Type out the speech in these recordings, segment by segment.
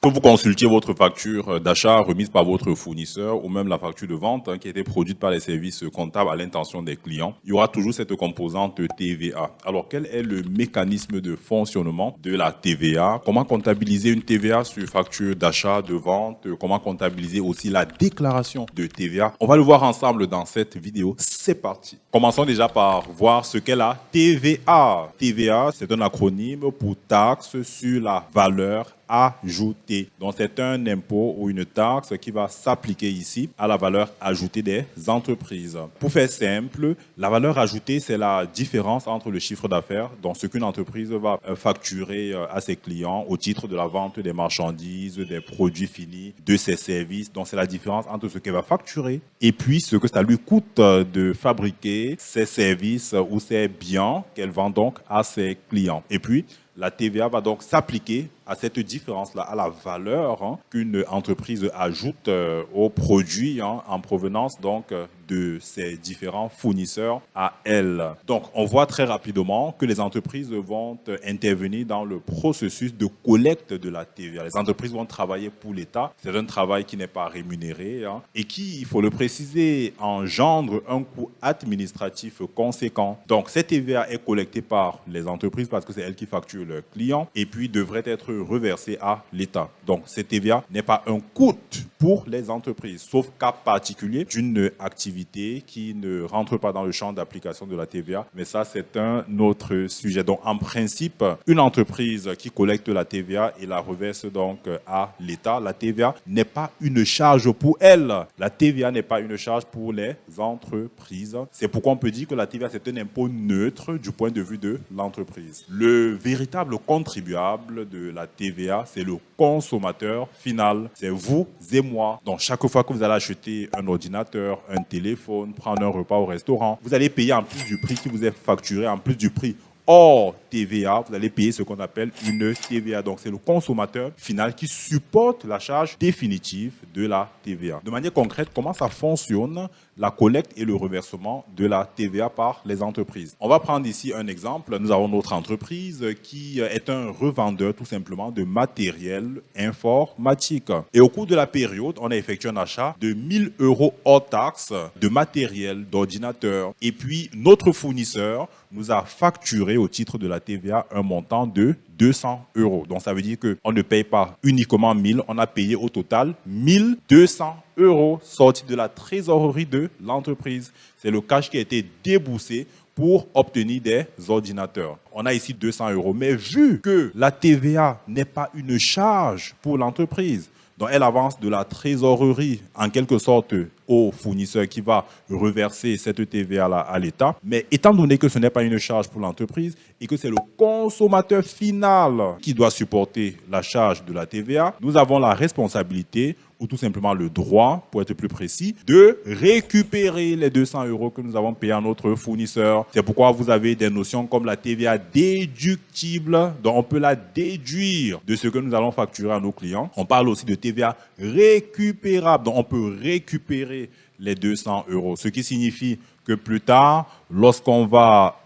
Que vous consultiez votre facture d'achat remise par votre fournisseur ou même la facture de vente qui a été produite par les services comptables à l'intention des clients, il y aura toujours cette composante TVA. Alors, quel est le mécanisme de fonctionnement de la TVA? Comment comptabiliser une TVA sur facture d'achat, de vente? Comment comptabiliser aussi la déclaration de TVA? On va le voir ensemble dans cette vidéo. C'est parti. Commençons déjà par voir ce qu'est la TVA. TVA, c'est un acronyme pour taxe sur la valeur ajoutée. Donc, c'est un impôt ou une taxe qui va s'appliquer ici à la valeur ajoutée des entreprises. Pour faire simple, la valeur ajoutée, c'est la différence entre le chiffre d'affaires, donc ce qu'une entreprise va facturer à ses clients au titre de la vente des marchandises, des produits finis, de ses services. Donc, c'est la différence entre ce qu'elle va facturer et puis ce que ça lui coûte de fabriquer ces services ou ces biens qu'elle vend donc à ses clients. Et puis, la TVA va donc s'appliquer à cette différence-là, à la valeur qu'une entreprise ajoute aux produits en provenance donc de ses différents fournisseurs à elle. Donc, on voit très rapidement que les entreprises vont intervenir dans le processus de collecte de la TVA. Les entreprises vont travailler pour l'État. C'est un travail qui n'est pas rémunéré et qui, il faut le préciser, engendre un coût administratif conséquent. Donc, cette TVA est collectée par les entreprises parce que c'est elles qui facturent leurs clients et puis devrait être reversée à l'État. Donc, cette TVA n'est pas un coût pour les entreprises, sauf cas particulier d'une activité qui ne rentre pas dans le champ d'application de la TVA. Mais ça, c'est un autre sujet. Donc, en principe, une entreprise qui collecte la TVA et la reverse donc à l'État, la TVA n'est pas une charge pour elle. La TVA n'est pas une charge pour les entreprises. C'est pourquoi on peut dire que la TVA, c'est un impôt neutre du point de vue de l'entreprise. Le véritable contribuable de la TVA, c'est le consommateur final. C'est vous et moi. Donc, chaque fois que vous allez acheter un ordinateur, un téléphone, prendre un repas au restaurant, vous allez payer en plus du prix qui vous est facturé, en plus du prix hors TVA, vous allez payer ce qu'on appelle une TVA. Donc, c'est le consommateur final qui supporte la charge définitive de la TVA. De manière concrète, comment ça fonctionne, la collecte et le reversement de la TVA par les entreprises? On va prendre ici un exemple. Nous avons notre entreprise qui est un revendeur tout simplement de matériel informatique. Et au cours de la période, on a effectué un achat de 1000 € hors taxe de matériel, d'ordinateur. Et puis, notre fournisseur nous a facturé au titre de la TVA un montant de 200 €. Donc, ça veut dire qu'on ne paye pas uniquement 1000, on a payé au total 1200 € sortis de la trésorerie de l'entreprise. C'est le cash qui a été déboursé pour obtenir des ordinateurs. On a ici 200 €. Mais vu que la TVA n'est pas une charge pour l'entreprise, donc, elle avance de la trésorerie, en quelque sorte, au fournisseur qui va reverser cette TVA à l'État. Mais étant donné que ce n'est pas une charge pour l'entreprise et que c'est le consommateur final qui doit supporter la charge de la TVA, nous avons la responsabilité ou tout simplement le droit, pour être plus précis, de récupérer les 200 € que nous avons payés à notre fournisseur. C'est pourquoi vous avez des notions comme la TVA déductible, donc on peut la déduire de ce que nous allons facturer à nos clients. On parle aussi de TVA récupérable, donc on peut récupérer les 200 €, ce qui signifie que plus tard, lorsqu'on va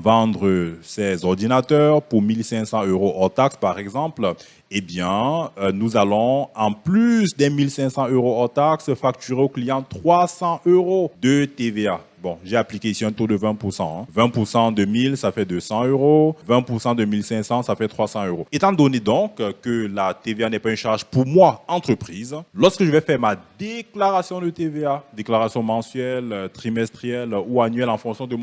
vendre ces ordinateurs pour 1500 € hors taxe, par exemple, nous allons, en plus des 1500 € hors taxe, facturer au client 300 € de TVA. Bon, j'ai appliqué ici un taux de 20%. 20% de 1000, ça fait 200 €. 20% de 1500, ça fait 300 €. Étant donné donc que la TVA n'est pas une charge pour moi, entreprise, lorsque je vais faire ma déclaration de TVA, déclaration mensuelle, trimestrielle ou annuelle en fonction de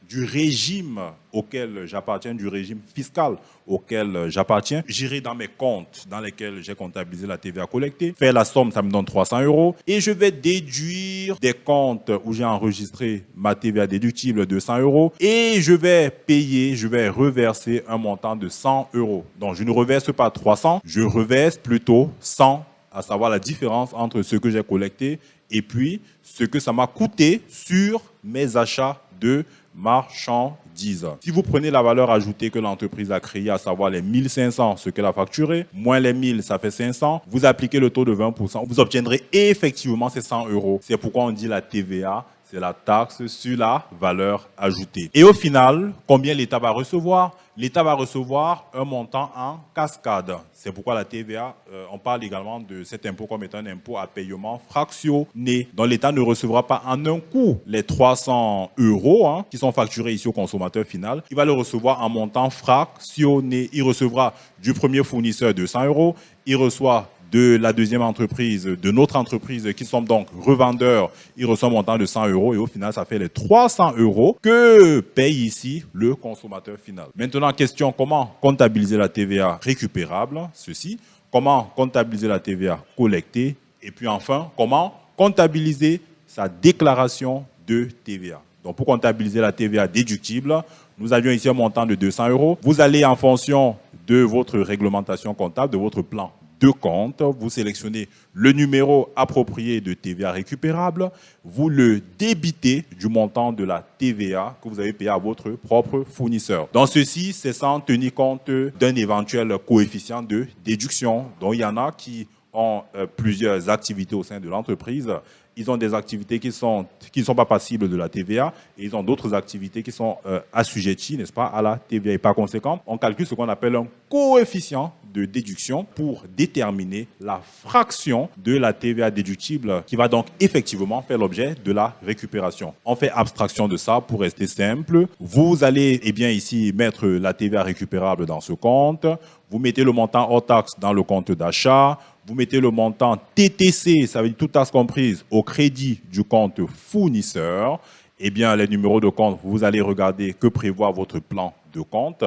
du régime auquel j'appartiens, du régime fiscal auquel j'appartiens, j'irai dans mes comptes dans lesquels j'ai comptabilisé la TVA collectée, faire la somme, ça me donne 300 € et je vais déduire des comptes où j'ai enregistré ma TVA déductible de 100 € et je vais payer, je vais reverser un montant de 100 €. Donc, je ne reverse pas 300, je reverse plutôt 100, à savoir la différence entre ce que j'ai collecté et puis ce que ça m'a coûté sur mes achats de marchandises. Si vous prenez la valeur ajoutée que l'entreprise a créée, à savoir les 1500, ce qu'elle a facturé, moins les 1000, ça fait 500, vous appliquez le taux de 20%, vous obtiendrez effectivement ces 100 €. C'est pourquoi on dit la TVA, c'est la taxe sur la valeur ajoutée. Et au final, combien l'État va recevoir? L'État va recevoir un montant en cascade. C'est pourquoi la TVA, on parle également de cet impôt comme étant un impôt à paiement fractionné. Donc l'État ne recevra pas en un coup les 300 € qui sont facturés ici au consommateur final. Il va le recevoir en montant fractionné. Il recevra du premier fournisseur 200 €. Il reçoit de la deuxième entreprise, de notre entreprise qui sont donc revendeurs, ils reçoivent un montant de 100 € et au final, ça fait les 300 € que paye ici le consommateur final. Maintenant, question, comment comptabiliser la TVA récupérable? Ceci. Comment comptabiliser la TVA collectée? Et puis enfin, comment comptabiliser sa déclaration de TVA? Donc, pour comptabiliser la TVA déductible, nous avions ici un montant de 200 €. Vous allez en fonction de votre réglementation comptable, de votre plan de compte, vous sélectionnez le numéro approprié de TVA récupérable, vous le débitez du montant de la TVA que vous avez payé à votre propre fournisseur. Dans ceci, c'est sans tenir compte d'un éventuel coefficient de déduction. Donc, il y en a qui ont plusieurs activités au sein de l'entreprise. Ils ont des activités qui ne sont pas passibles de la TVA et ils ont d'autres activités qui sont assujetties, n'est-ce pas, à la TVA. Et par conséquent, on calcule ce qu'on appelle un coefficient de déduction pour déterminer la fraction de la TVA déductible qui va donc effectivement faire l'objet de la récupération. On fait abstraction de ça pour rester simple. Vous allez ici mettre la TVA récupérable dans ce compte. Vous mettez le montant hors taxe dans le compte d'achat. Vous mettez le montant TTC, ça veut dire toute taxe comprise, au crédit du compte fournisseur. Les numéros de compte, vous allez regarder que prévoit votre plan de compte.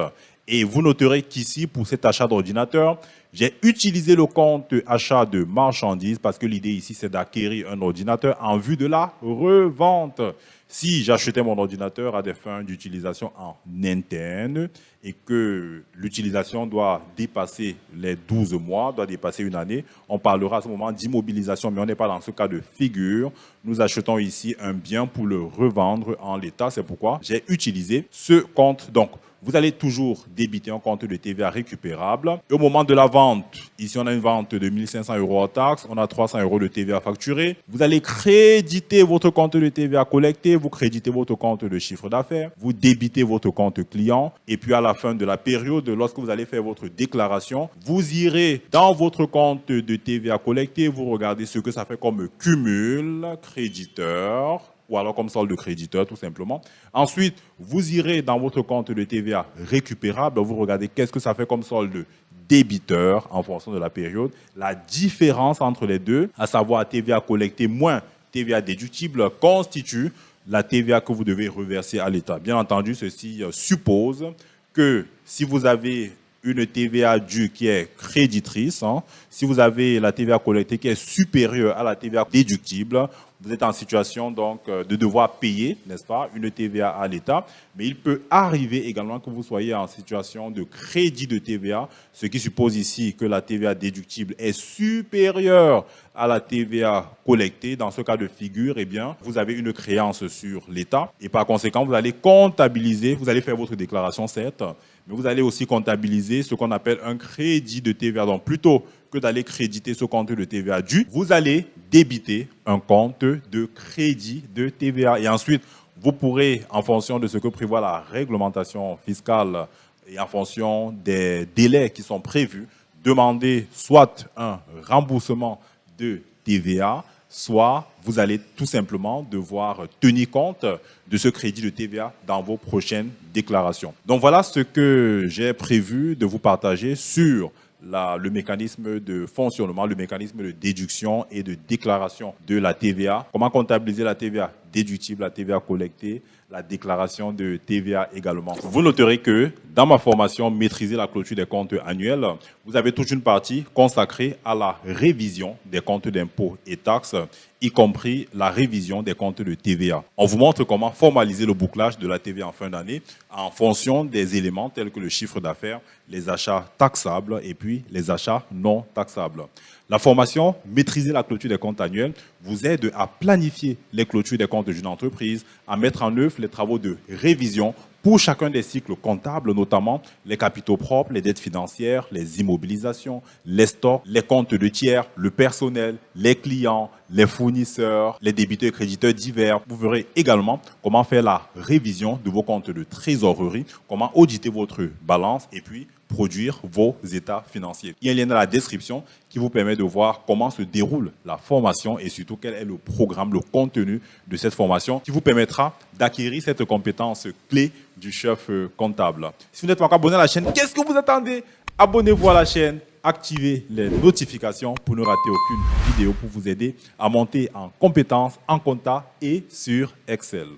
Et vous noterez qu'ici, pour cet achat d'ordinateur, j'ai utilisé le compte achat de marchandises parce que l'idée ici, c'est d'acquérir un ordinateur en vue de la revente. Si j'achetais mon ordinateur à des fins d'utilisation en interne et que l'utilisation doit dépasser les 12 mois, doit dépasser une année, on parlera à ce moment d'immobilisation, mais on n'est pas dans ce cas de figure. Nous achetons ici un bien pour le revendre en l'état. C'est pourquoi j'ai utilisé ce compte. Donc, vous allez toujours débiter un compte de TVA récupérable. Et au moment de la vente, ici on a une vente de 1 500 € en taxe, on a 300 € de TVA facturé. Vous allez créditer votre compte de TVA collecté, vous créditez votre compte de chiffre d'affaires, vous débitez votre compte client. Et puis à la fin de la période, lorsque vous allez faire votre déclaration, vous irez dans votre compte de TVA collecté, vous regardez ce que ça fait comme cumul, créditeur, ou alors comme solde de créditeur, tout simplement. Ensuite, vous irez dans votre compte de TVA récupérable, vous regardez qu'est-ce que ça fait comme solde débiteur en fonction de la période. La différence entre les deux, à savoir TVA collectée moins TVA déductible, constitue la TVA que vous devez reverser à l'État. Bien entendu, ceci suppose que si vous avez une TVA due qui est créditrice, si vous avez la TVA collectée qui est supérieure à la TVA déductible, vous êtes en situation donc de devoir payer, n'est-ce pas, une TVA à l'État. Mais il peut arriver également que vous soyez en situation de crédit de TVA, ce qui suppose ici que la TVA déductible est supérieure à la TVA collectée. Dans ce cas de figure, vous avez une créance sur l'État et par conséquent, vous allez comptabiliser, vous allez faire votre déclaration certes, mais vous allez aussi comptabiliser ce qu'on appelle un crédit de TVA. Donc plutôt que d'aller créditer ce compte de TVA dû, vous allez débiter un compte de crédit de TVA. Et ensuite, vous pourrez, en fonction de ce que prévoit la réglementation fiscale et en fonction des délais qui sont prévus, demander soit un remboursement de TVA, soit vous allez tout simplement devoir tenir compte de ce crédit de TVA dans vos prochaines déclarations. Donc voilà ce que j'ai prévu de vous partager sur le mécanisme de fonctionnement, le mécanisme de déduction et de déclaration de la TVA. Comment comptabiliser la TVA déductible, la TVA collectée, la déclaration de TVA également. Vous noterez que dans ma formation Maîtriser la clôture des comptes annuels, vous avez toute une partie consacrée à la révision des comptes d'impôts et taxes, y compris la révision des comptes de TVA. On vous montre comment formaliser le bouclage de la TVA en fin d'année en fonction des éléments tels que le chiffre d'affaires, les achats taxables et puis les achats non taxables. La formation Maîtriser la clôture des comptes annuels vous aide à planifier les clôtures des comptes d'une entreprise, à mettre en œuvre les travaux de révision pour chacun des cycles comptables, notamment les capitaux propres, les dettes financières, les immobilisations, les stocks, les comptes de tiers, le personnel, les clients, les fournisseurs, les débiteurs et créditeurs divers. Vous verrez également comment faire la révision de vos comptes de trésorerie, comment auditer votre balance et puis produire vos états financiers. Il y a un lien dans la description qui vous permet de voir comment se déroule la formation et surtout quel est le programme, le contenu de cette formation qui vous permettra d'acquérir cette compétence clé du chef comptable. Si vous n'êtes pas encore abonné à la chaîne, qu'est-ce que vous attendez? Abonnez-vous à la chaîne, activez les notifications pour ne rater aucune vidéo pour vous aider à monter en compétences en compta et sur Excel.